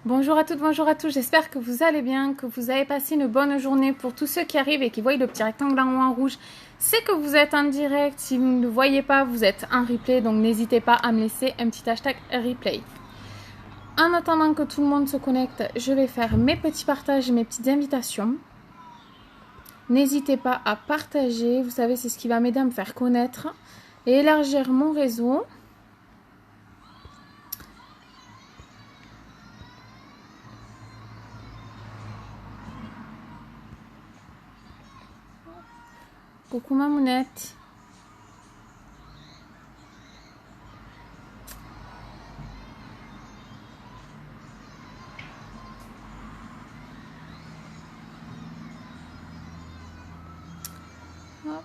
Bonjour à toutes, bonjour à tous, j'espère que vous allez bien, que vous avez passé une bonne journée. Pour tous ceux qui arrivent et qui voient le petit rectangle en haut en rouge, c'est que vous êtes en direct. Si vous ne le voyez pas, vous êtes en replay, donc n'hésitez pas à me laisser un petit hashtag replay. En attendant que tout le monde se connecte, je vais faire mes petits partages et mes petites invitations. N'hésitez pas à partager, vous savez, c'est ce qui va m'aider à me faire connaître et élargir mon réseau. Coucou Mamounette. Hop.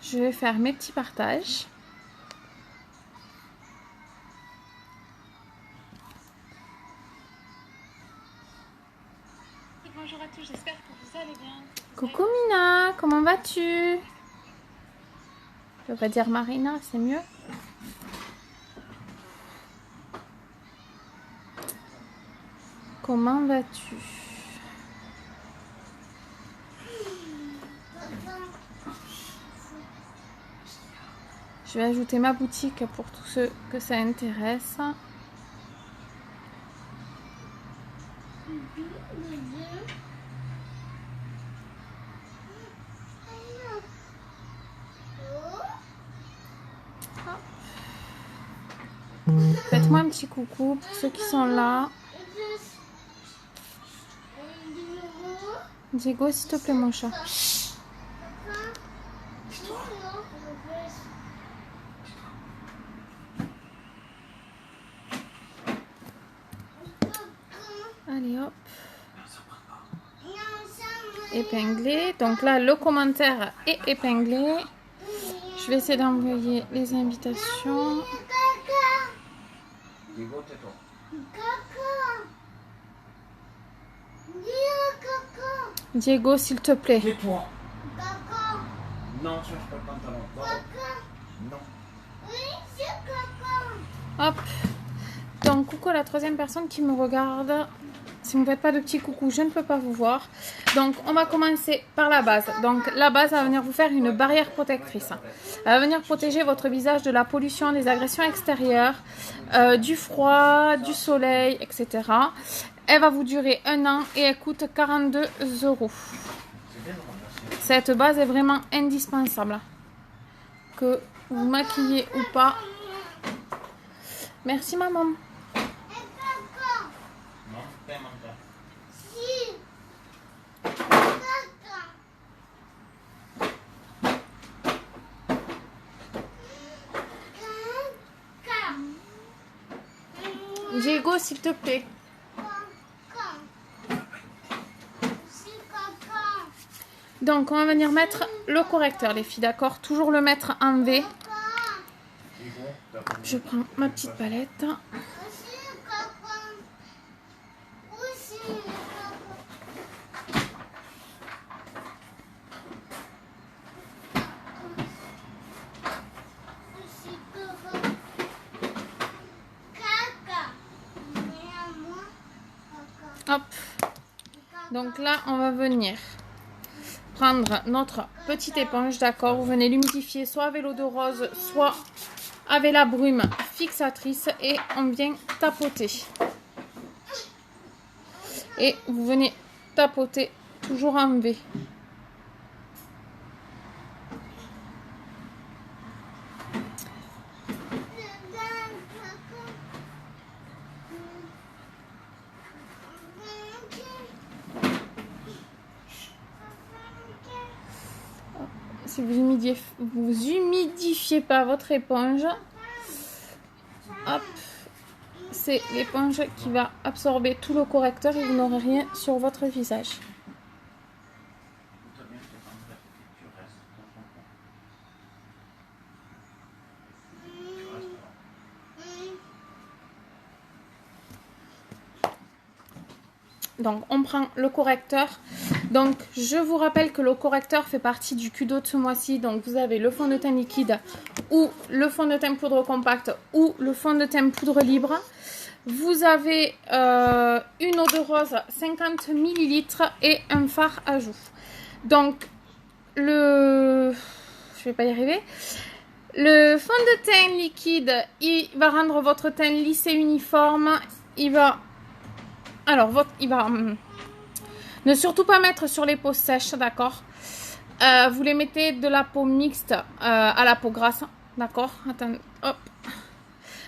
Je vais faire mes petits partages. Bonjour à tous, j'espère que vous allez bien. Coucou Mina, comment vas-tu? Je vais dire Marina, c'est mieux. Comment vas-tu? Je vais ajouter ma boutique pour tous ceux que ça intéresse. Faites-moi un petit coucou pour ceux qui sont là. Diego, s'il te plaît, mon chat. Allez, hop. Épinglé. Donc là, le commentaire est épinglé. Je vais essayer d'envoyer les invitations. Diego, s'il te plaît. Tais-toi. Non, tu cherches pas le pantalon. Non. Hop. Donc, coucou à la troisième personne qui me regarde. Si vous ne faites pas de petit coucou, je ne peux pas vous voir. Donc, on va commencer par la base. Donc, la base va venir vous faire une barrière protectrice. Elle va venir protéger votre visage de la pollution, des agressions extérieures, du froid, du soleil, etc. Elle va vous durer 1 an et elle coûte 42 €. Cette base est vraiment indispensable. Que vous maquillez ou pas. Merci maman. Diego, s'il te plaît. Donc, on va venir mettre le correcteur, les filles, d'accord? Toujours le mettre en V. Je prends ma petite palette. Hop. Donc là, on va venir prendre notre petite éponge, d'accord? Vous venez l'humidifier soit avec l'eau de rose, soit avec la brume fixatrice et on vient tapoter. Et vous venez tapoter toujours en V. Si vous humidifiez pas votre éponge, hop, c'est l'éponge qui va absorber tout le correcteur et vous n'aurez rien sur votre visage. Donc on prend le correcteur. Donc, je vous rappelle que le correcteur fait partie du Kudo de ce mois-ci. Donc, vous avez le fond de teint liquide ou le fond de teint poudre compacte ou le fond de teint poudre libre. Vous avez une eau de rose 50 ml et un fard à joues. Donc, je vais pas y arriver. Le fond de teint liquide, il va rendre votre teint lisse et uniforme. Il va... Alors, ne surtout pas mettre sur les peaux sèches, d'accord. Vous les mettez de la peau mixte à la peau grasse, d'accord. Attends, hop.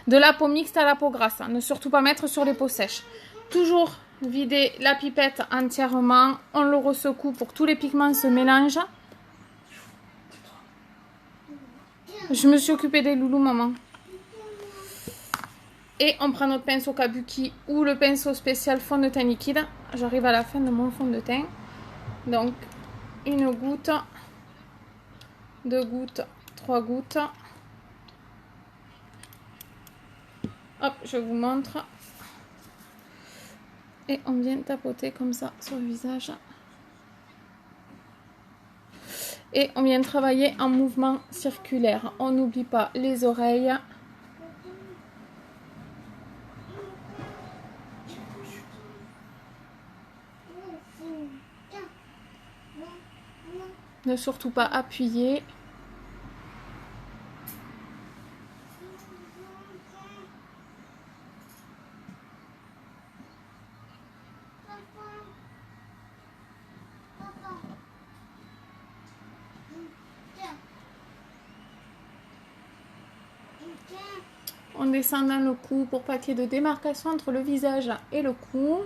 De la peau mixte à la peau grasse. Ne surtout pas mettre sur les peaux sèches. Toujours vider la pipette entièrement. On le ressecoue pour que tous les pigments se mélangent. Je me suis occupée des loulous, maman. Et on prend notre pinceau kabuki ou le pinceau spécial fond de teint liquide. J'arrive à la fin de mon fond de teint. Donc, une goutte, 2 gouttes, 3 gouttes. Hop, je vous montre. Et on vient tapoter comme ça sur le visage. Et on vient travailler en mouvement circulaire. On n'oublie pas les oreilles. Ne surtout pas appuyer. On descend dans le cou pour pas qu'il y ait de démarcation entre le visage et le cou.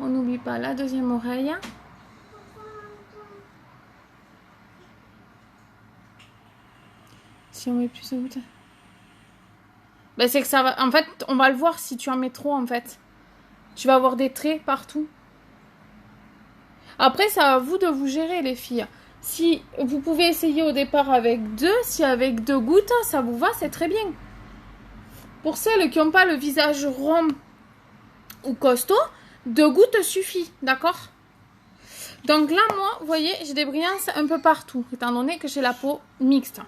On n'oublie pas la deuxième oreille. Si on met plus de gouttes. Ben c'est que ça va. En fait, on va le voir si tu en mets trop en fait. Tu vas avoir des traits partout. Après, c'est à vous de vous gérer les filles. Si vous pouvez essayer au départ avec 2, si avec 2 gouttes, ça vous va, c'est très bien. Pour celles qui n'ont pas le visage rond ou costaud, 2 gouttes suffit, d'accord? Donc là, moi, vous voyez, j'ai des brillances un peu partout, étant donné que j'ai la peau mixte.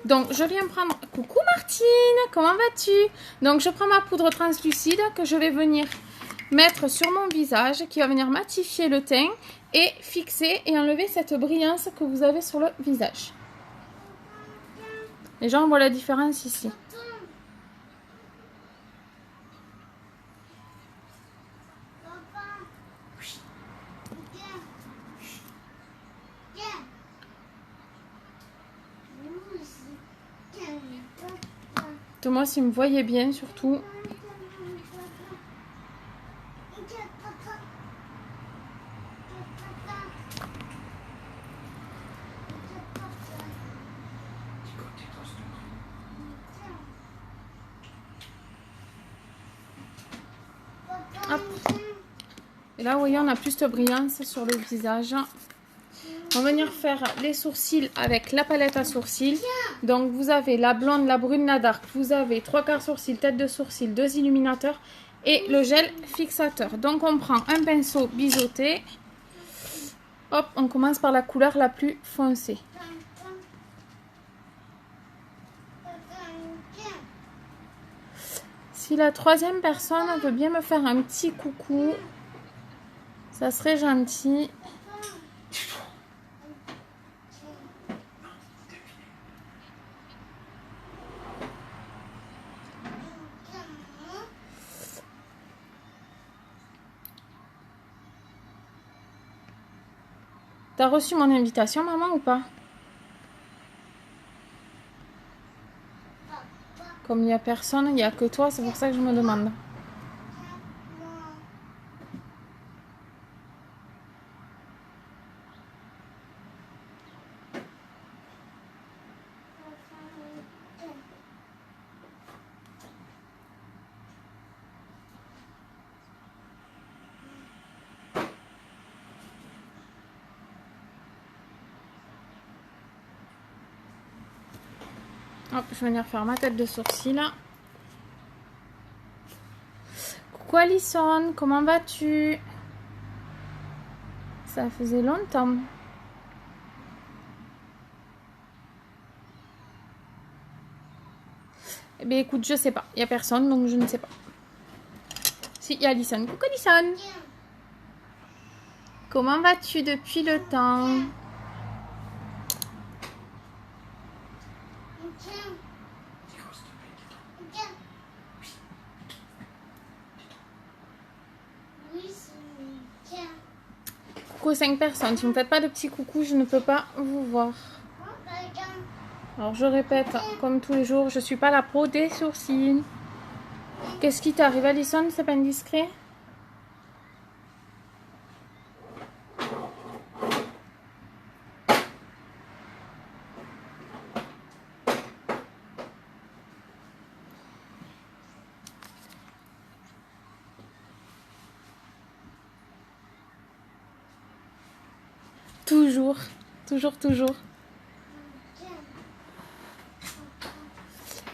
Donc, je viens prendre... Coucou Martine, comment vas-tu? Donc, je prends ma poudre translucide que je vais venir mettre sur mon visage, qui va venir matifier le teint et fixer et enlever cette brillance que vous avez sur le visage. Les gens voient la différence ici. Moi, si vous me voyez bien, surtout. Hop. Et là, vous voyez, on a plus de brillance sur le visage. On va venir faire les sourcils avec la palette à sourcils. Donc, vous avez la blonde, la brune, la dark. Vous avez 3/4 sourcils, tête de sourcil, 2 illuminateurs et le gel fixateur. Donc, on prend un pinceau biseauté. Hop, on commence par la couleur la plus foncée. Si la troisième personne veut bien me faire un petit coucou, ça serait gentil. T'as reçu mon invitation, maman, ou pas? Comme il n'y a personne, il n'y a que toi, c'est pour ça que je me demande. Hop, je vais venir faire ma tête de sourcil. Coucou Alison, comment vas-tu? Ça faisait longtemps. Eh bien écoute, je sais pas. Il n'y a personne, donc je ne sais pas. Si, il y a Alison. Coucou Alison. Comment vas-tu depuis le temps? Coucou 5 personnes. Si vous ne faites pas de petits coucou, je ne peux pas vous voir. Alors je répète, comme tous les jours, je suis pas la pro des sourcils. Qu'est-ce qui t'arrive Alison? C'est pas indiscret? Toujours, toujours, toujours.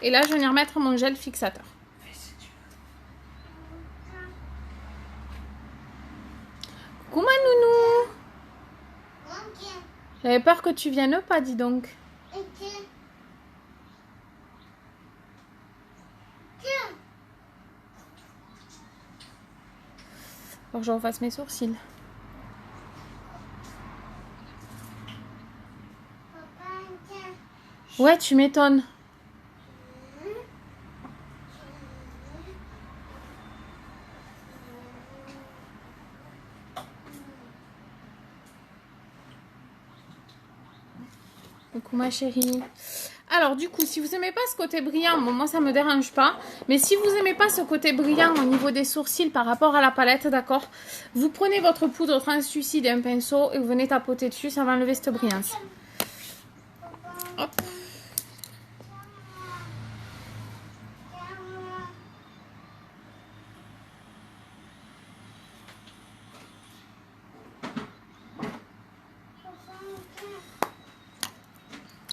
Et là, je vais venir mettre mon gel fixateur. Coucou ma nounou. J'avais peur que tu viennes pas, dis donc. Faut que je refasse mes sourcils. Ouais, tu m'étonnes. Coucou ma chérie. Alors du coup, si vous aimez pas ce côté brillant, bon, moi ça me dérange pas. Mais si vous aimez pas ce côté brillant au niveau des sourcils par rapport à la palette, d'accord, vous prenez votre poudre translucide et un pinceau et vous venez tapoter dessus, ça va enlever cette brillance. Hop.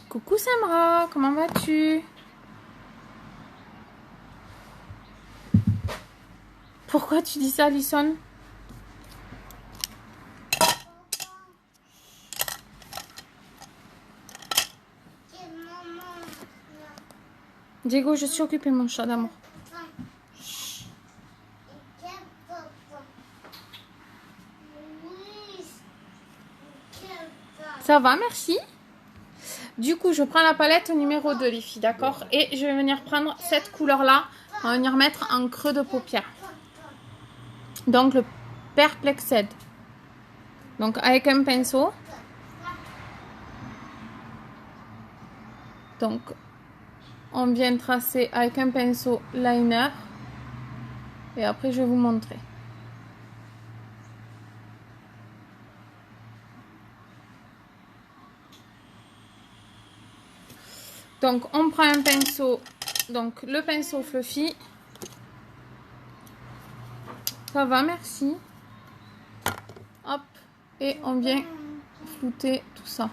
Coucou Samra, comment vas-tu? Pourquoi tu dis ça, Alison? Diego, je suis occupée, mon chat d'amour. Ça va, merci. Du coup, je prends la palette numéro 2, les filles, d'accord? Et je vais venir prendre cette couleur-là. On va venir mettre en creux de paupière. Donc, le Perplexed. Donc, avec un pinceau. Donc, on vient tracer avec un pinceau liner. Et après, je vais vous montrer. Donc, on prend un pinceau, donc le pinceau fluffy. Ça va, merci. Hop, et on vient flouter tout ça.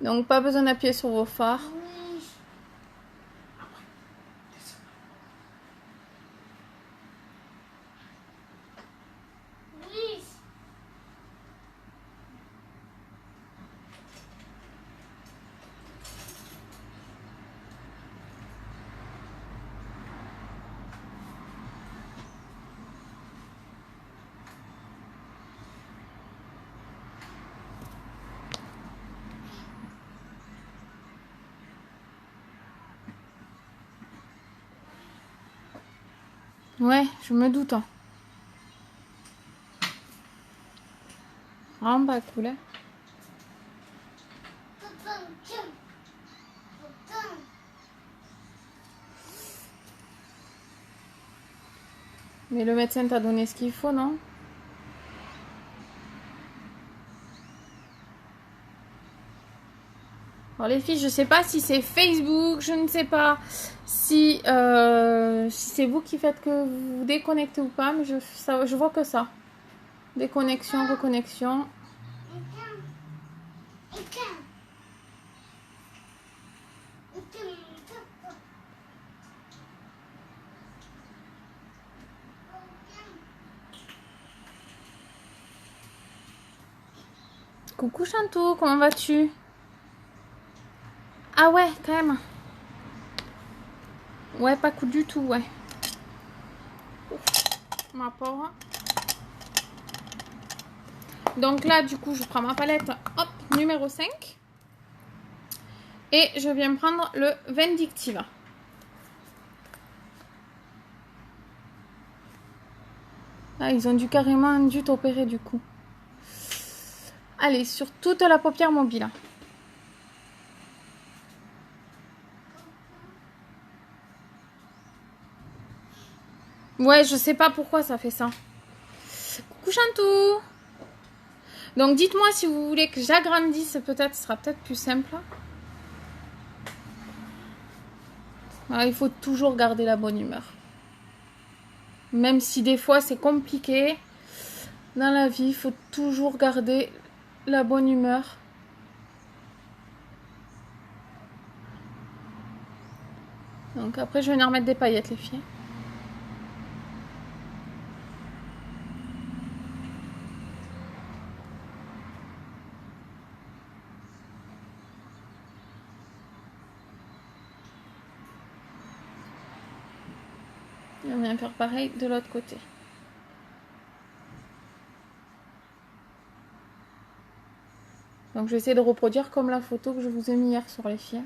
Donc, pas besoin d'appuyer sur vos fards. Ouais, je me doute. Hein. Vraiment pas cool, hein. Mais le médecin t'a donné ce qu'il faut, non? Alors les filles, je sais pas si c'est Facebook, je ne sais pas si, si c'est vous qui faites que vous vous déconnectez ou pas, mais je vois que ça. Déconnexion, reconnexion. Coucou Chantou, comment vas-tu? Ah ouais, quand même. Ouais, pas cool du tout, ouais. Ouf, ma pauvre. Donc là, du coup, je prends ma palette, hop, numéro 5. Et je viens prendre le Vindictive. Ah, ils ont dû carrément dû t'opérer du coup. Allez, sur toute la paupière mobile. Ouais, je sais pas pourquoi ça fait ça. Coucou Chantou. Donc dites-moi si vous voulez que j'agrandisse, peut-être, ce sera peut-être plus simple. Alors, il faut toujours garder la bonne humeur. Même si des fois c'est compliqué, dans la vie, il faut toujours garder la bonne humeur. Donc après, je vais venir mettre des paillettes, les filles. Et on vient faire pareil de l'autre côté. Donc je vais essayer de reproduire comme la photo que je vous ai mis hier sur les filles.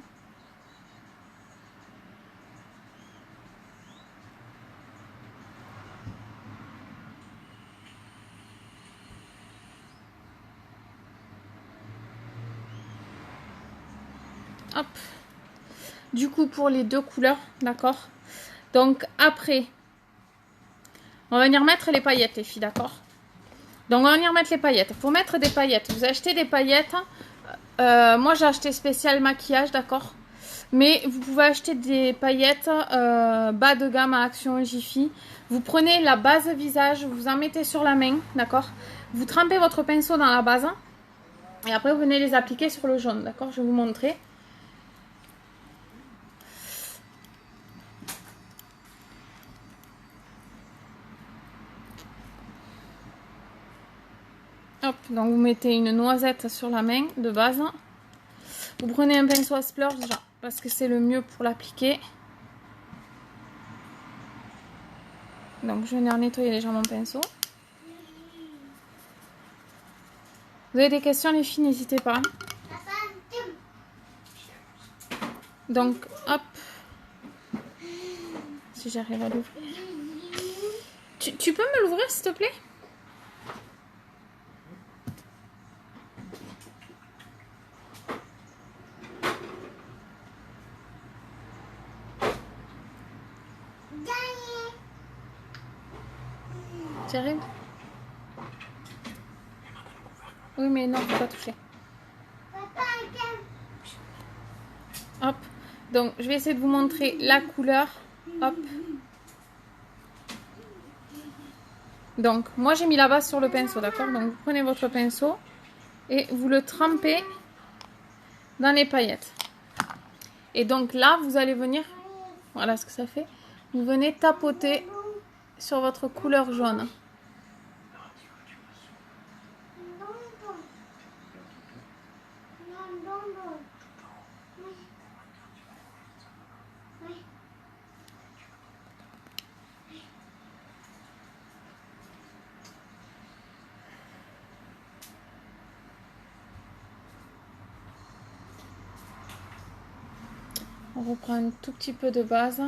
Hop. Du coup, pour les deux couleurs, d'accord. Donc après, on va venir mettre les paillettes, les filles, d'accord. Donc on va venir mettre les paillettes. Pour mettre des paillettes, vous achetez des paillettes. Moi, j'ai acheté spécial maquillage, d'accord. Mais vous pouvez acheter des paillettes bas de gamme à Action Jiffy. Vous prenez la base visage, vous en mettez sur la main, d'accord. Vous trempez votre pinceau dans la base. Et après, vous venez les appliquer sur le jaune, d'accord. Je vais vous montrer. Hop, donc vous mettez une noisette sur la main de base. Vous prenez un pinceau à splurge parce que c'est le mieux pour l'appliquer. Donc je vais venir nettoyer légèrement mon pinceau. Vous avez des questions les filles, n'hésitez pas. Donc hop. Si j'arrive à l'ouvrir. Tu peux me l'ouvrir s'il te plaît? Tu arrives? Oui mais non, faut pas toucher. Hop. Donc je vais essayer de vous montrer la couleur. Hop. Donc moi j'ai mis la base sur le pinceau, d'accord. Donc vous prenez votre pinceau et vous le trempez dans les paillettes. Et donc là vous allez venir, voilà ce que ça fait. Vous venez tapoter sur votre couleur jaune. On reprend un tout petit peu de base.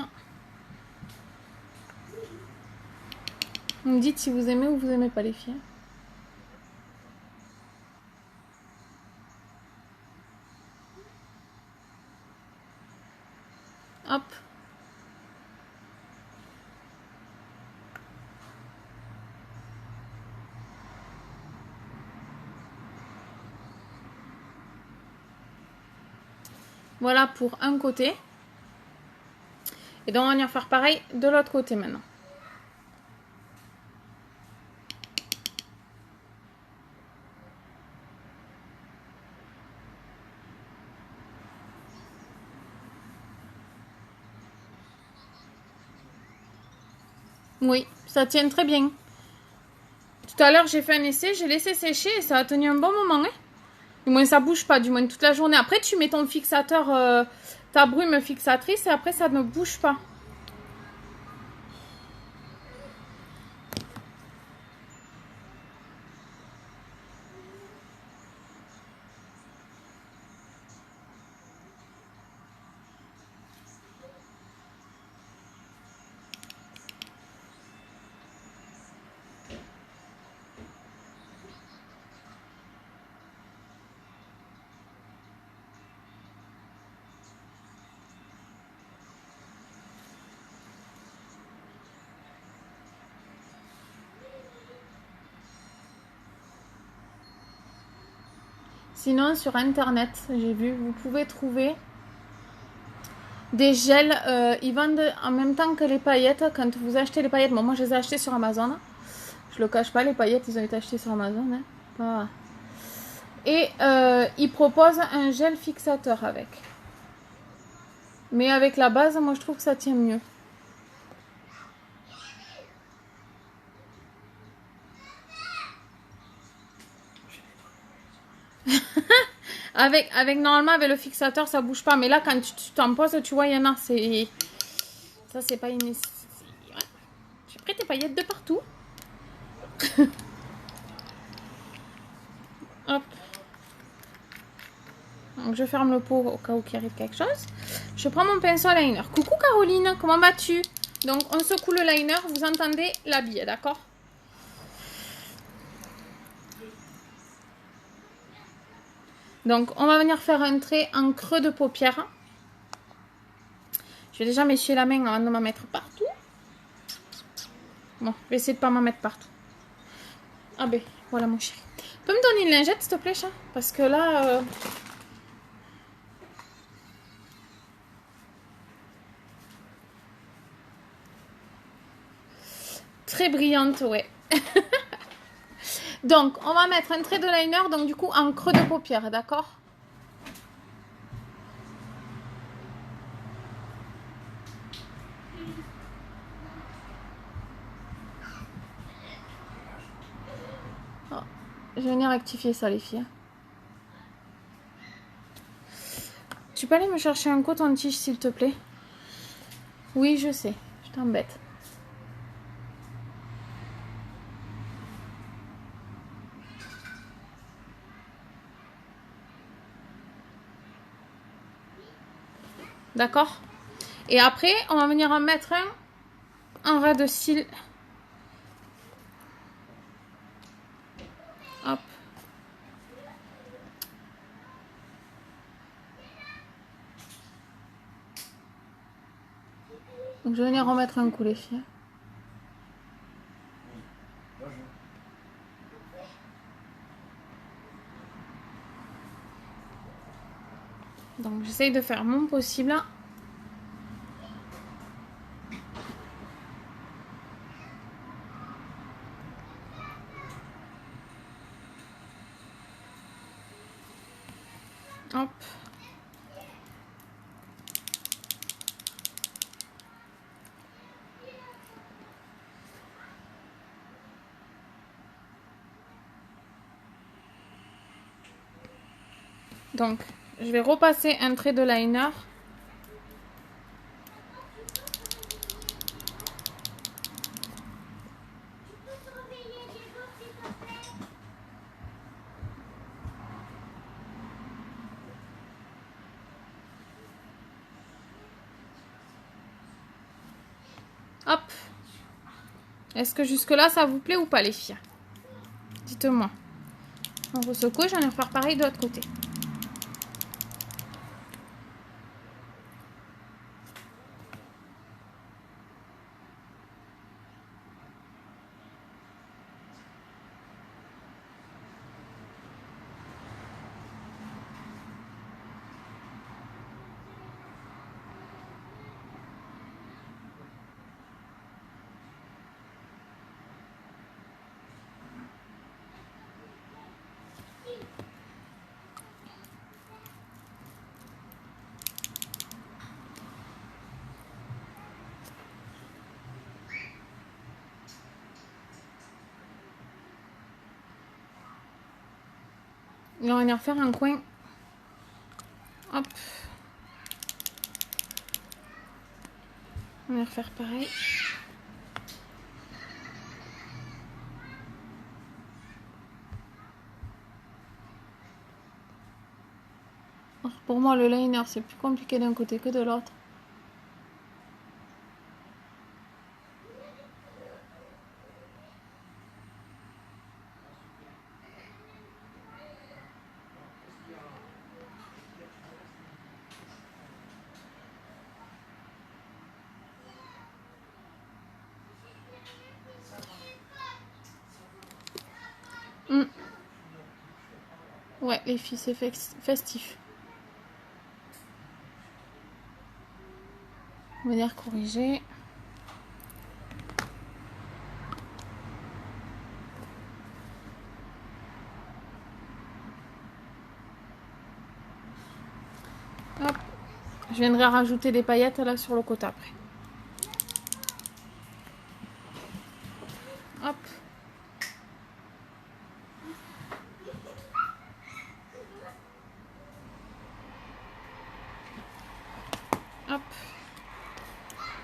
Vous me dites si vous aimez ou vous aimez pas les filles. Hop. Voilà pour un côté. Et donc on va venir faire pareil de l'autre côté maintenant. Oui, ça tient très bien. Tout à l'heure j'ai fait un essai, j'ai laissé sécher et ça a tenu un bon moment. Hein. Du moins, ça bouge pas, du moins toute la journée. Après, tu mets ton fixateur, ta brume fixatrice et après, ça ne bouge pas. Sinon, sur internet, j'ai vu, vous pouvez trouver des gels. Ils vendent en même temps que les paillettes. Quand vous achetez les paillettes, bon, moi je les ai achetées sur Amazon. Je le cache pas, les paillettes, ils ont été achetées sur Amazon. Hein. Pas... Et ils proposent un gel fixateur avec. Mais avec la base, moi je trouve que ça tient mieux. Avec normalement avec le fixateur ça bouge pas, mais là quand tu t'en poses, tu vois, il y en a, c'est ça, c'est pas une... Ouais. J'ai pris tes paillettes de partout. Hop. Donc je ferme le pot au cas où il arrive quelque chose. Je prends mon pinceau à liner. Coucou Caroline, comment vas-tu? Donc on secoue le liner, vous entendez la bille, d'accord? Donc on va venir faire un trait en creux de paupière. Je vais déjà m'essuyer la main avant de m'en mettre partout. Bon, je vais essayer de pas m'en mettre partout. Ah ben, voilà mon chéri. Tu peux me donner une lingette s'il te plaît, chat? Parce que là... Très brillante, ouais. Donc, on va mettre un trait de liner, donc du coup, en creux de paupière, d'accord? Oh, je vais venir rectifier ça, les filles. Tu peux aller me chercher un coton-tige, s'il te plaît? Oui, je sais, je t'embête. D'accord? Et après, on va venir en mettre un ras de cils. Hop. Donc, je vais venir remettre un coup, les filles. Donc, j'essaye de faire mon possible. Hop. Donc, je vais repasser un trait de liner. Hop. Est-ce que jusque-là, ça vous plaît ou pas, les filles? Dites-moi. On resecoue, j'en ai refaire pareil de l'autre côté. Et on va venir faire un coin. Hop. On va refaire pareil. Alors pour moi, le liner, c'est plus compliqué d'un côté que de l'autre. Ouais, les filles, c'est festif. On va venir corriger. Hop. Je viendrai rajouter des paillettes là sur le côté après. Hop. Hop.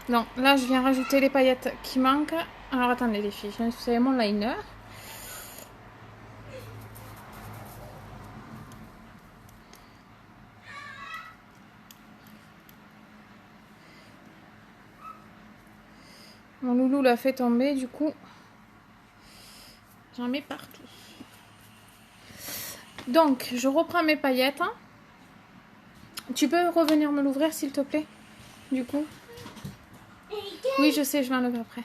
Donc là, je viens rajouter les paillettes qui manquent. Alors attendez les filles, je viens de mon liner. Mon loulou l'a fait tomber, du coup, j'en mets partout. Donc, je reprends mes paillettes. Tu peux revenir me l'ouvrir, s'il te plaît, du coup? Oui, je sais, je vais enlever après.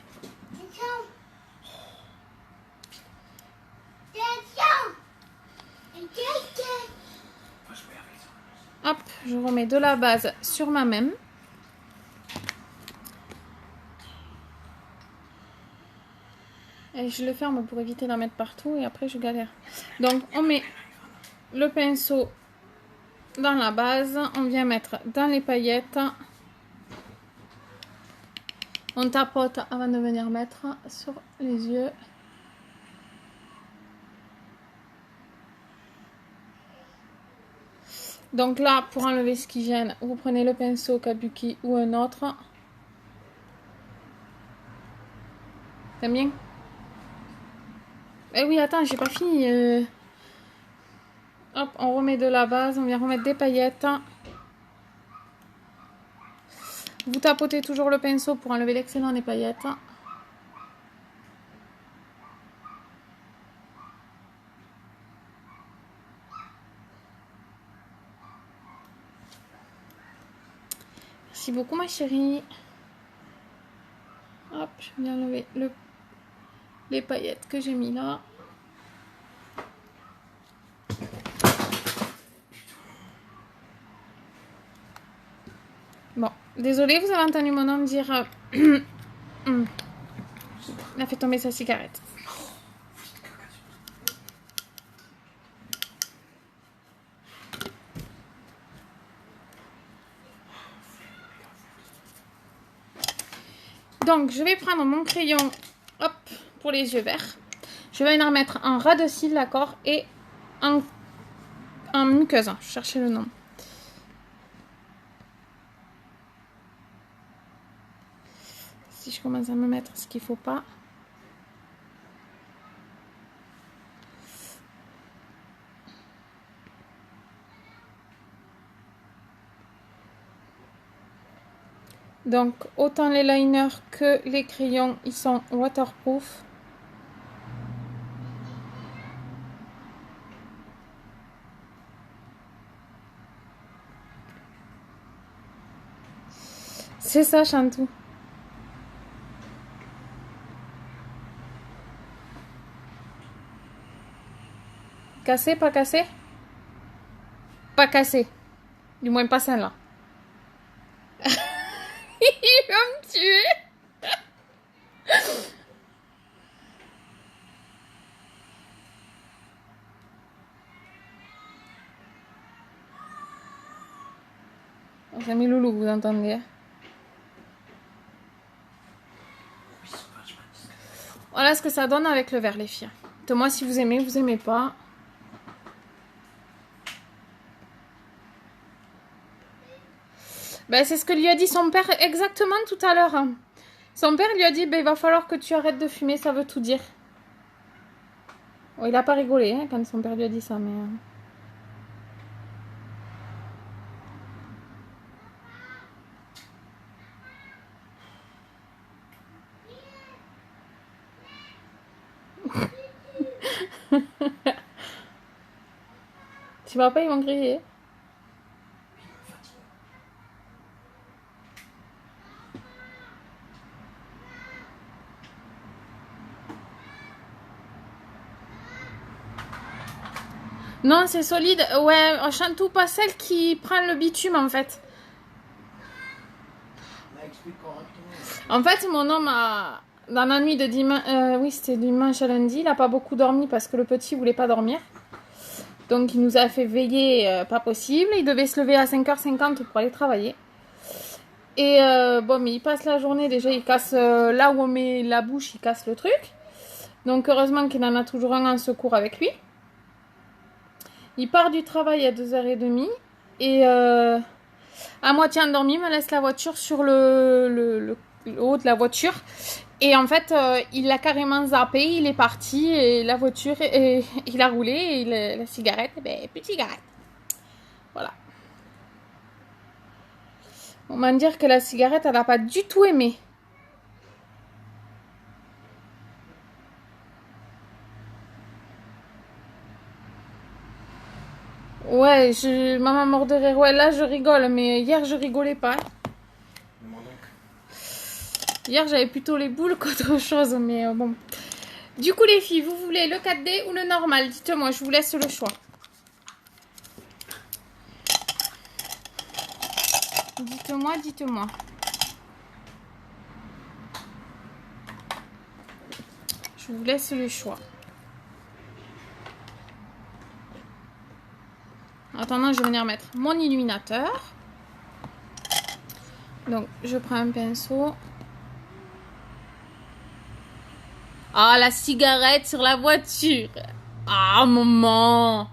Hop, je remets de la base sur ma même. Et je le ferme pour éviter d'en mettre partout et après je galère. Donc on met le pinceau dans la base, on vient mettre dans les paillettes. On tapote avant de venir mettre sur les yeux. Donc là, pour enlever ce qui gêne, vous prenez le pinceau Kabuki ou un autre. T'aimes bien? Eh oui, attends, j'ai pas fini. Hop, on remet de la base, on vient remettre des paillettes. Vous tapotez toujours le pinceau pour enlever l'excédent des paillettes. Merci beaucoup ma chérie. Hop, je viens enlever les paillettes que j'ai mis là. Bon, désolée, vous avez entendu mon homme dire... il a fait tomber sa cigarette. Donc, je vais prendre mon crayon, hop, pour les yeux verts. Je vais venir mettre en ras de cils, d'accord, et en muqueuse. Je cherchais le nom. Si je commence à me mettre ce qu'il ne faut pas. Donc, autant les liners que les crayons, ils sont waterproof. C'est ça, Chantou. Cassé, pas cassé? Pas cassé. Du moins pas celle-là. Il va me tuer. C'est mes loulous, vous entendez? Voilà ce que ça donne avec le vert, les filles. Dites-moi si vous aimez pas. Ben, c'est ce que lui a dit son père exactement tout à l'heure. Son père lui a dit, ben, il va falloir que tu arrêtes de fumer, ça veut tout dire. Oh, il a pas rigolé hein, quand son père lui a dit ça, mais... Tu vas pas, ils vont griller. Non, c'est solide. Ouais, Chantou, pas celle qui prend le bitume en fait. En fait, mon homme a... Dans la nuit de dimanche... oui, c'était dimanche à lundi. Il n'a pas beaucoup dormi parce que le petit voulait pas dormir. Donc, il nous a fait veiller pas possible. Il devait se lever à 5h50 pour aller travailler. Et bon, mais il passe la journée. Déjà, il casse là où on met la bouche, il casse le truc. Donc, heureusement qu'il en a toujours un en secours avec lui. Il part du travail à 2h30. Et à moitié endormi, il me laisse la voiture sur le haut de la voiture. Et en fait, il l'a carrément zappé, il est parti, et la voiture, et il a roulé, et la cigarette, ben, plus de cigarette. Voilà. On va me dire que la cigarette, elle n'a pas du tout aimé. Ouais, maman mort de rire. Ouais, là, je rigole, mais hier, je rigolais pas. Hier, j'avais plutôt les boules qu'autre chose, mais bon. Du coup, les filles, vous voulez le 4D ou le normal? Dites-moi, je vous laisse le choix. Dites-moi, dites-moi. Je vous laisse le choix. En attendant, je vais venir mettre mon illuminateur. Donc, je prends un pinceau. Ah, la cigarette sur la voiture. Ah, maman.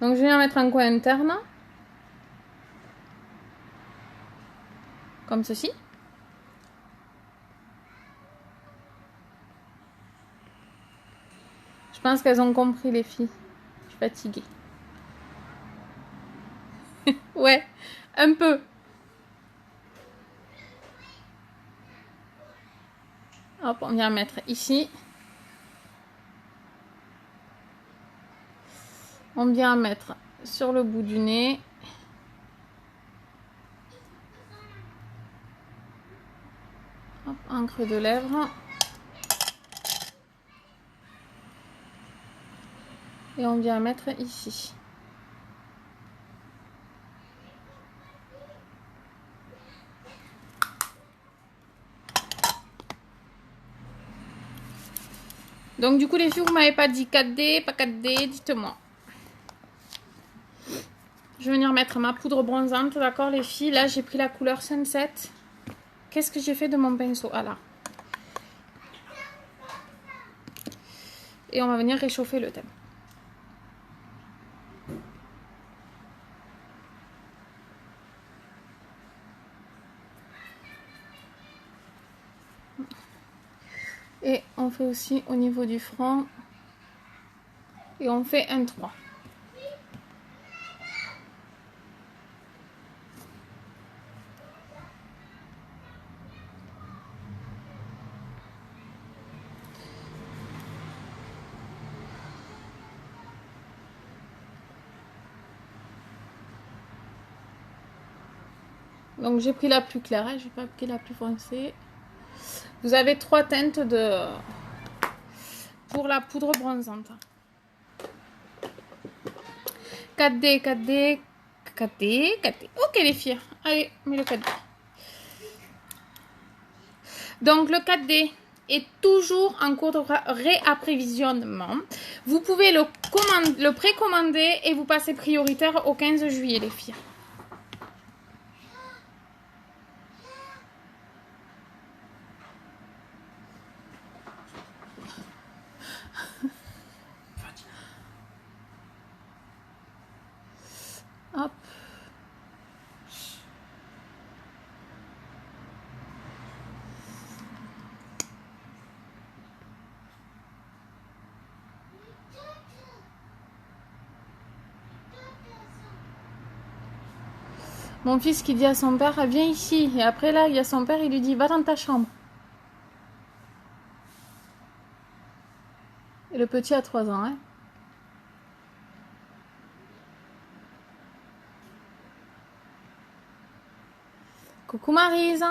Donc, je viens mettre un coin interne. Comme ceci. Je pense qu'elles ont compris, les filles. Je suis fatiguée. Ouais, un peu. Hop, on vient mettre ici. On vient mettre sur le bout du nez. Hop, un creux de lèvres. Et on vient mettre ici. Donc du coup les filles, vous m'avez pas dit 4D, pas 4D, dites-moi. Je vais venir mettre ma poudre bronzante, d'accord les filles. Là j'ai pris la couleur Sunset. Qu'est-ce que j'ai fait de mon pinceau? Ah là. Et on va venir réchauffer le thème. Et on fait aussi au niveau du front. Et on fait un 3. Donc j'ai pris la plus claire, hein, j'ai pas pris la plus foncée. Vous avez 3 teintes pour la poudre bronzante. 4D, 4D, 4D, 4D. Ok les filles, allez, mets le 4D. Donc le 4D est toujours en cours de réapprévisionnement. Vous pouvez le précommander et vous passez prioritaire au 15 juillet les filles. Hop. Mon fils qui dit à son père, viens ici. Et après là, il y a son père, il lui dit, va dans ta chambre. Et le petit a 3 ans, hein. Coucou Maryse.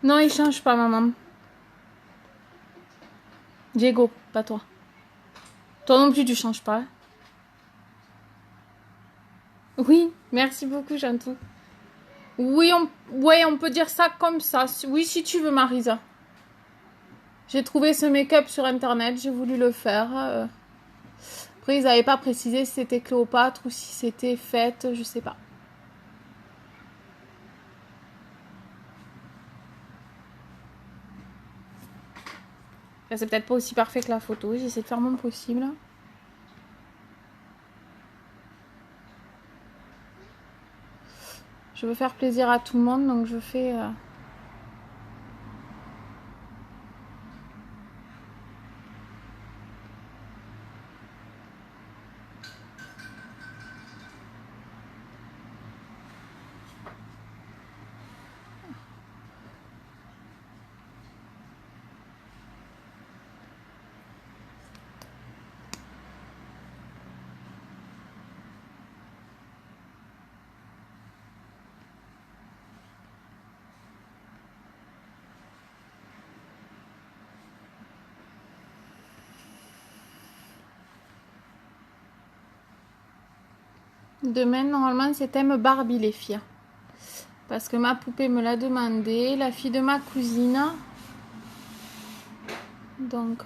Non, il change pas, maman. Diego, pas toi. Toi non plus, tu changes pas. Oui, merci beaucoup, Jantou. Oui, on peut dire ça comme ça. Oui, si tu veux, Marisa. J'ai trouvé ce make-up sur Internet, j'ai voulu le faire. Après, ils n'avaient pas précisé si c'était Cléopâtre ou si c'était Fête, je sais pas. Enfin, c'est peut-être pas aussi parfait que la photo, j'essaie de faire mon possible. Je veux faire plaisir à tout le monde, donc je fais... Demain, normalement, c'est thème Barbie, les filles. Parce que ma poupée me l'a demandé, la fille de ma cousine. Donc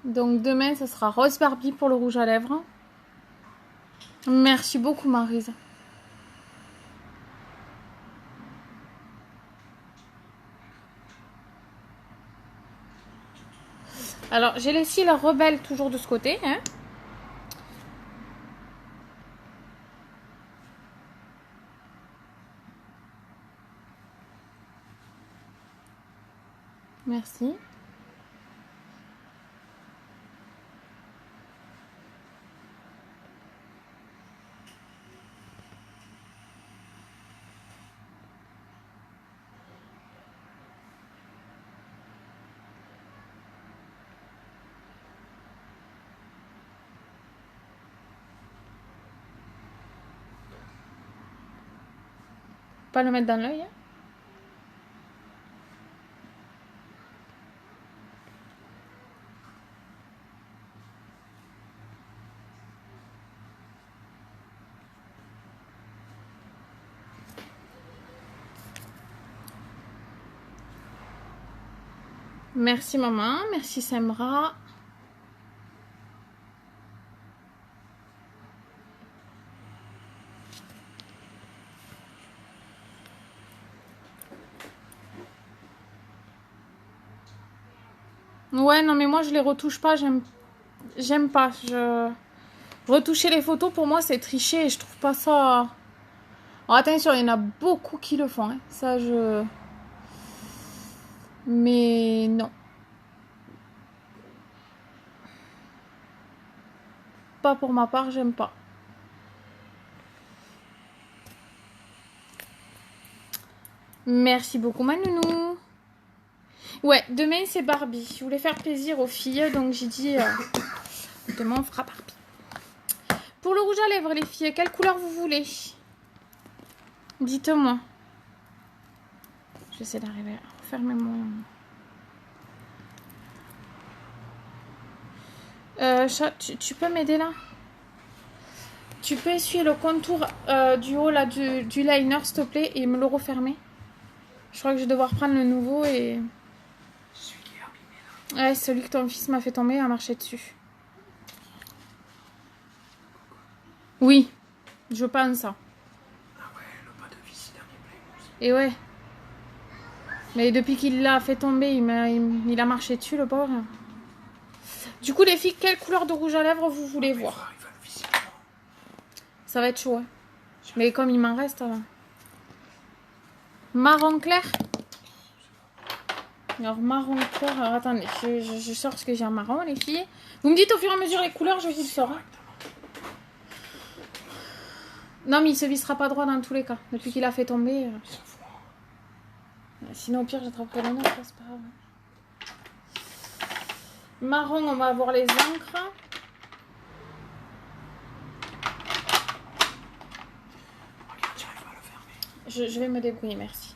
demain, ce sera rose Barbie pour le rouge à lèvres. Merci beaucoup, Maryse. Alors, j'ai les cils rebelles toujours de ce côté, hein. Merci. Pas le mettre dans l'œil, hein. Merci maman, merci Semra. Ouais, non mais moi je les retouche pas, j'aime pas. Retoucher les photos pour moi c'est tricher et je trouve pas ça... Alors, attention, il y en a beaucoup qui le font, hein. Ça je... Mais non. Pas pour ma part, j'aime pas. Merci beaucoup ma nounou. Ouais, demain c'est Barbie. Je voulais faire plaisir aux filles, donc j'ai dit demain on fera Barbie. Pour le rouge à lèvres les filles, quelle couleur vous voulez? Dites-moi. J'essaie d'arriver à refermer mon... Chat, tu peux m'aider là? Tu peux essuyer le contour du haut là du liner s'il te plaît et me le refermer? Je crois que je vais devoir prendre le nouveau et... Celui qui est abîmé là. Ouais, celui que ton fils m'a fait tomber a marché dessus. Oui, je pense ça. Ah ouais, le pas de vis dernier Playmobil. Et ouais. Mais depuis qu'il l'a fait tomber, il a marché dessus le pauvre. Du coup les filles, quelle couleur de rouge à lèvres vous voulez voir? Il va le visiblement. Ça va être chaud, hein. Mais comme il m'en reste... Marron clair. Alors marron clair, alors attendez, je sors ce que j'ai en marron les filles. Vous me dites au fur et à mesure les couleurs, je vous le sors. Hein. Non mais il se vissera pas droit dans tous les cas, depuis qu'il a fait tomber. Sinon au pire j'attraperai le nôtre, c'est pas grave. Marron, on va avoir les encres. Je vais me débrouiller, merci.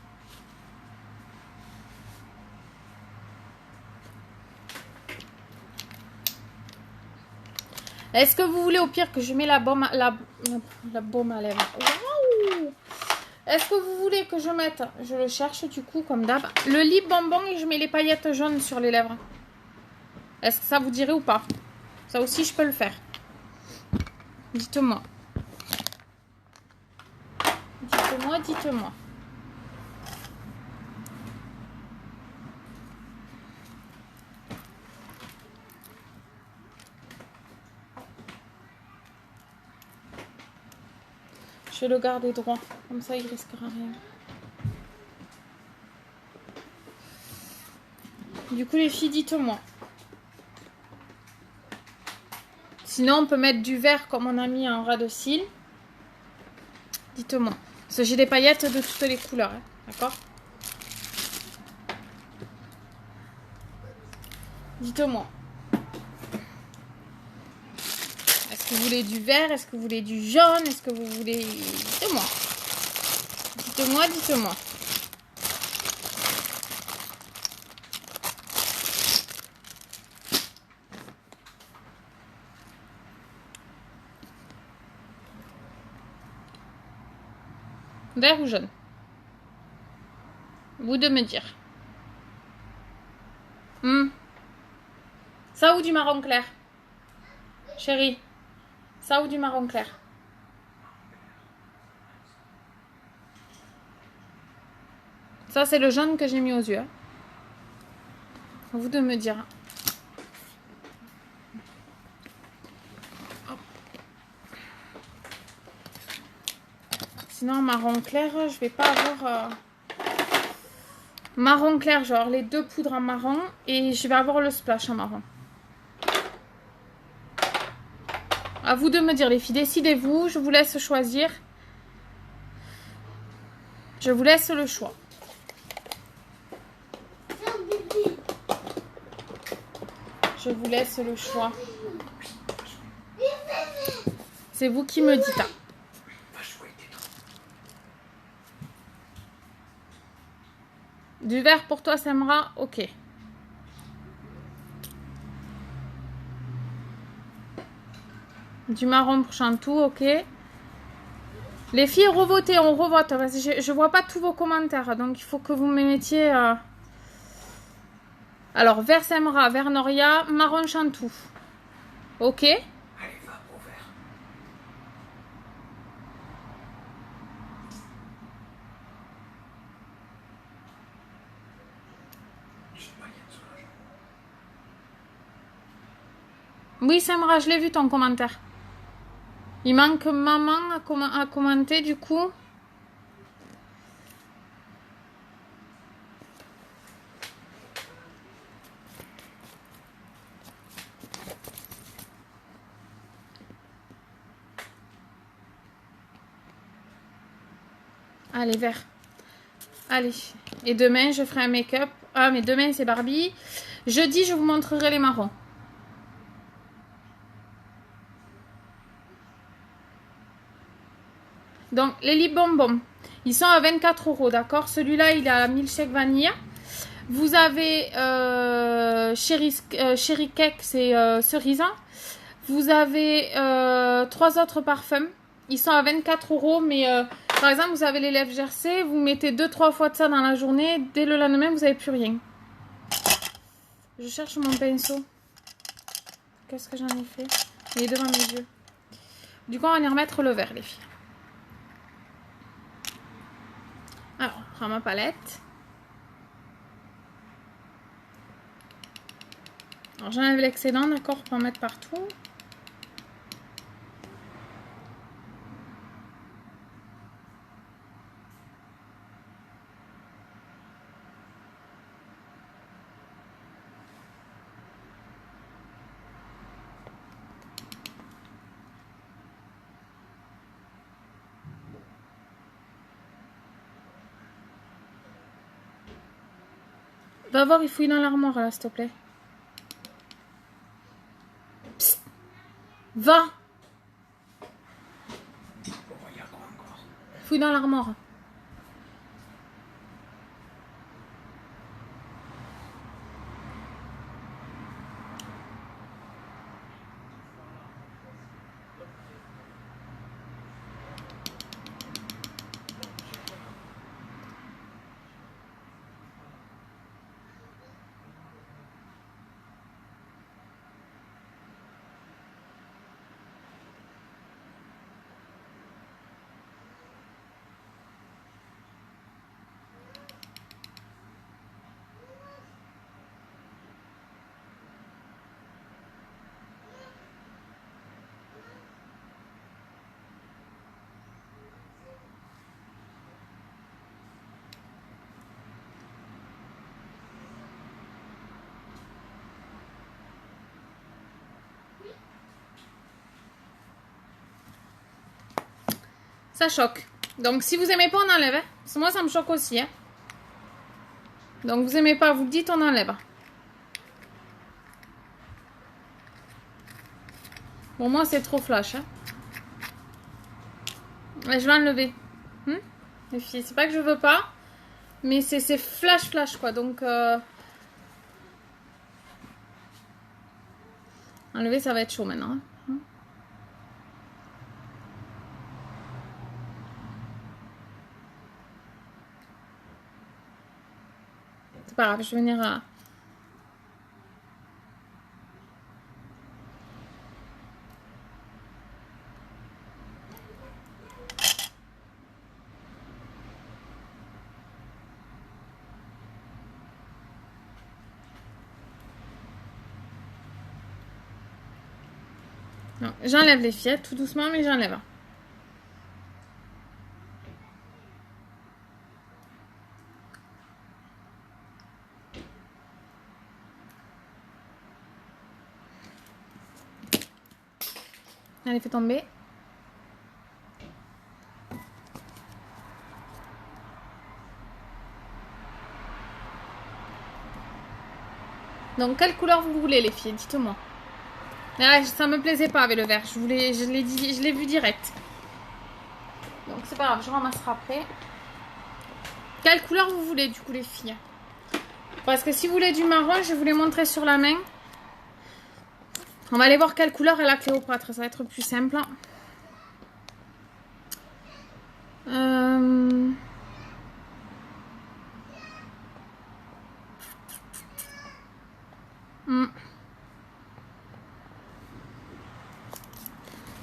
Est-ce que vous voulez au pire que je mette la baume à lèvres? Waouh! Est-ce que vous voulez que je mette, je le cherche du coup comme d'hab, le lip bonbon et je mets les paillettes jaunes sur les lèvres? Est-ce que ça vous dirait ou pas? Ça aussi je peux le faire. Dites-moi. Dites-moi, dites-moi. Je vais le garder droit, comme ça il risquera rien. Du coup les filles, dites-moi. Sinon on peut mettre du vert comme on a mis en ras de cils. Dites-moi. Parce que j'ai des paillettes de toutes les couleurs, hein. D'accord? Dites-moi. Est-ce que vous voulez du vert? Est-ce que vous voulez du jaune? Est-ce que vous voulez... Dites-moi. Dites-moi, dites-moi. Vert ou jaune? Vous de me dire. Ça ou du marron clair? Chérie, ça ou du marron clair? Ça, c'est le jaune que j'ai mis aux yeux. Vous de me dire. Sinon, marron clair, je vais pas avoir... Marron clair, genre les deux poudres en marron. Et je vais avoir le splash en marron. À vous de me dire, les filles. Décidez-vous. Je vous laisse choisir. Je vous laisse le choix. Je vous laisse le choix. C'est vous qui me dites. Du vert pour toi, Samra? Ok. Du marron pour Chantou, ok. Les filles, revotez, on revote. Parce que je vois pas tous vos commentaires. Donc, il faut que vous me mettiez... Alors, vert Samra, vert Noria, marron Chantou. Ok. Allez, va au vert. Oui, Samra, je l'ai vu ton commentaire. Il manque maman à commenter du coup. Allez, vert. Allez. Et demain, je ferai un make-up. Ah, mais demain, c'est Barbie. Jeudi, je vous montrerai les marrons. Donc, les lip bonbons. Ils sont à 24 €, d'accord? Celui-là, il est à milkshake vanille. Vous avez Cherry Cake, c'est cerise. Vous avez 3 autres parfums. Ils sont à 24 €, mais par exemple, vous avez les lèvres gercées, vous mettez 2-3 fois de ça dans la journée, dès le lendemain, vous n'avez plus rien. Je cherche mon pinceau. Qu'est-ce que j'en ai fait? Il est devant mes yeux. Du coup, on va y remettre le vert, les filles. Alors, je prends ma palette. Alors, j'enlève l'excédent, d'accord, pour en mettre partout. Va voir, il fouille dans l'armoire, là, s'il te plaît. Psst. Va. Fouille dans l'armoire. Ça choque. Donc, si vous aimez pas, on enlève. Hein. Parce que moi, ça me choque aussi. Hein. Donc, vous aimez pas, vous le dites, on enlève. Bon, moi, c'est trop flash. Hein. Mais je vais enlever. Les filles, c'est pas que je veux pas. Mais c'est flash, quoi. Donc, enlever, ça va être chaud maintenant. Hein. C'est pas grave, je vais venir à... J'enlève les fillettes, tout doucement, mais j'enlève. Allez, fais tomber. Donc, quelle couleur vous voulez, les filles? Dites-moi. Ah, ça me plaisait pas avec le vert. Je l'ai vu direct. Donc, c'est pas grave, je ramasserai après. Quelle couleur vous voulez, du coup, les filles? Parce que si vous voulez du marron, je vais vous les montrer sur la main. On va aller voir quelle couleur est la Cléopâtre. Ça va être plus simple.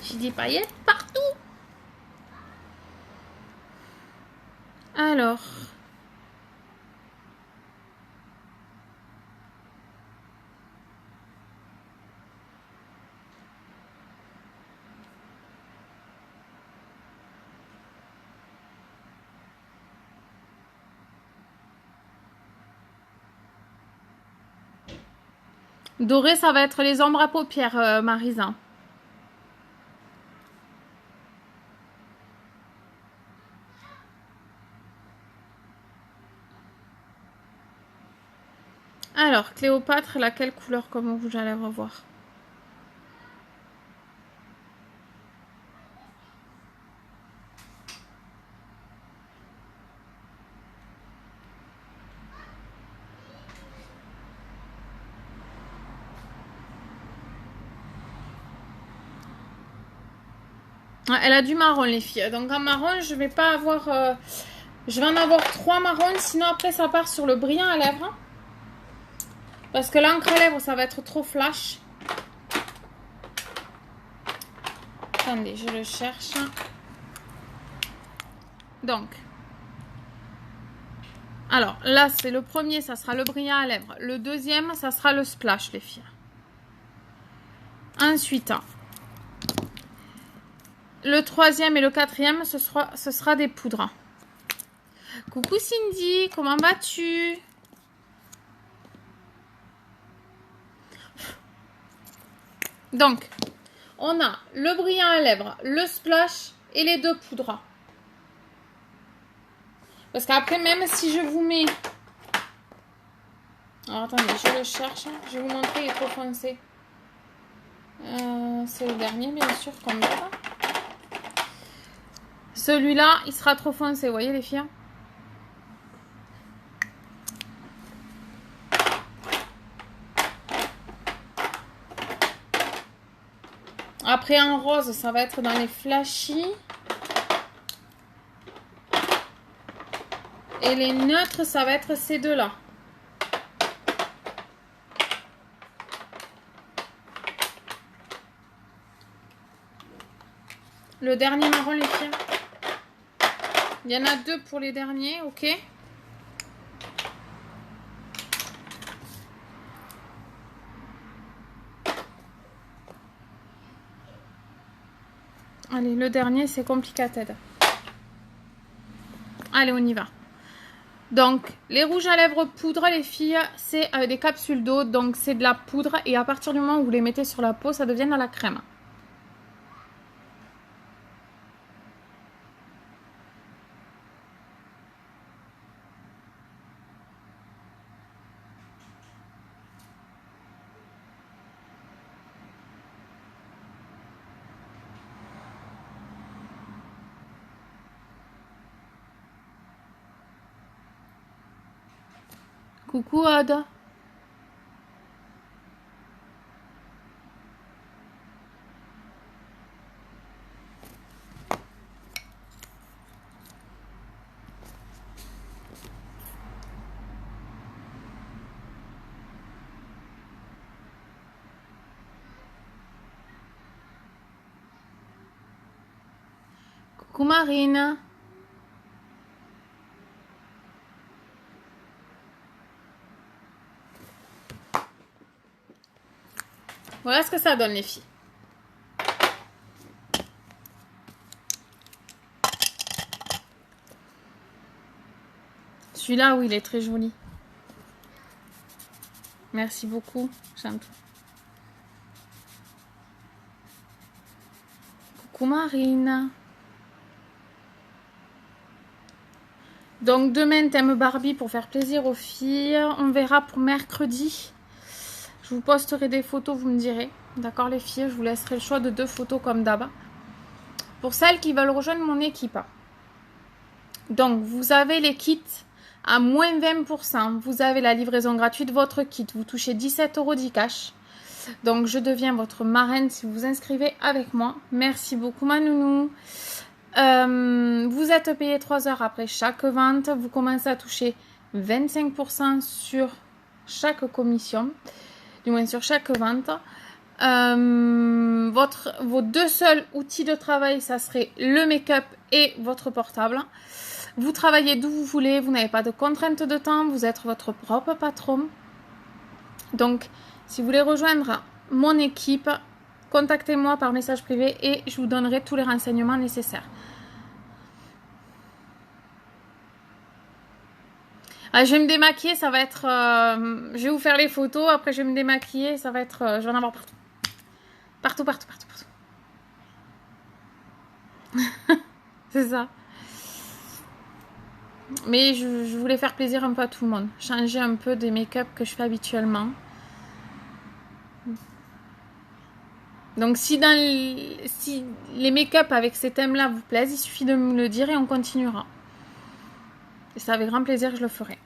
J'ai des paillettes partout. Alors. Doré, ça va être les ombres à paupières, Marisa. Alors, Cléopâtre, laquelle couleur comme rouge à lèvres voir? Ah, elle a du marron, les filles. Donc en marron, je vais pas avoir... je vais en avoir 3 marrons. Sinon, après, ça part sur le brillant à lèvres. Parce que l'encre à lèvres, ça va être trop flash. Attendez, je le cherche. Donc... Alors, là, c'est le premier, ça sera le brillant à lèvres. Le deuxième, ça sera le splash, les filles. Ensuite, le troisième et le quatrième, ce sera des poudres. Coucou Cindy, comment vas-tu? Donc, on a le brillant à lèvres, le splash et les 2 poudres. Parce qu'après, même si je vous mets... Alors, attendez, je le cherche. Je vais vous montrer, il est trop foncé. C'est le dernier, bien sûr, comme d'hab. Celui-là, il sera trop foncé, vous voyez les filles? Après, en rose, ça va être dans les flashy. Et les neutres, ça va être ces deux-là. Le dernier marron, les filles. Il y en a 2 pour les derniers, ok? Allez, le dernier, c'est complicated. Allez, on y va. Donc, les rouges à lèvres poudre, les filles, c'est des capsules d'eau. Donc, c'est de la poudre. Et à partir du moment où vous les mettez sur la peau, ça devient de la crème. Coucou Aude. Coucou Marine. Voilà ce que ça donne les filles. Celui-là, oui, il est très joli. Merci beaucoup. J'aime tout. Coucou Marine. Donc demain, thème Barbie pour faire plaisir aux filles. On verra pour mercredi. Je vous posterai des photos, vous me direz. D'accord les filles, je vous laisserai le choix de 2 photos comme d'hab. Pour celles qui veulent rejoindre mon équipe. Donc vous avez les kits à moins 20%. Vous avez la livraison gratuite de votre kit. Vous touchez 17 € d'e-cash. Donc je deviens votre marraine si vous vous inscrivez avec moi. Merci beaucoup ma nounou. Vous êtes payé 3 heures après chaque vente. Vous commencez à toucher 25% sur chaque commission. Du moins sur chaque vente. Vos 2 seuls outils de travail, ça serait le make-up et votre portable. Vous travaillez d'où vous voulez, vous n'avez pas de contrainte de temps, vous êtes votre propre patron. Donc, si vous voulez rejoindre mon équipe, contactez-moi par message privé et je vous donnerai tous les renseignements nécessaires. Je vais me démaquiller, ça va être... je vais vous faire les photos, après je vais me démaquiller, ça va être... je vais en avoir partout. Partout, partout, partout, partout. C'est ça. Mais je voulais faire plaisir un peu à tout le monde. Changer un peu des make-up que je fais habituellement. Donc si les make-up avec ces thèmes-là vous plaisent, il suffit de me le dire et on continuera. Et c'est avec grand plaisir que je le ferai.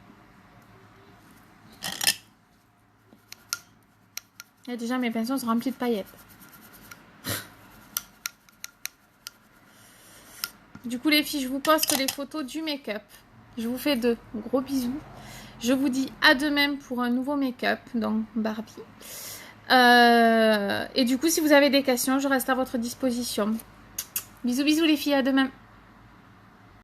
Et déjà mes pinceaux sont remplis de paillettes. Du coup, les filles, je vous poste les photos du make-up. Je vous fais de gros bisous. Je vous dis à demain pour un nouveau make-up, donc Barbie. Et du coup, si vous avez des questions, je reste à votre disposition. Bisous, bisous les filles, à demain.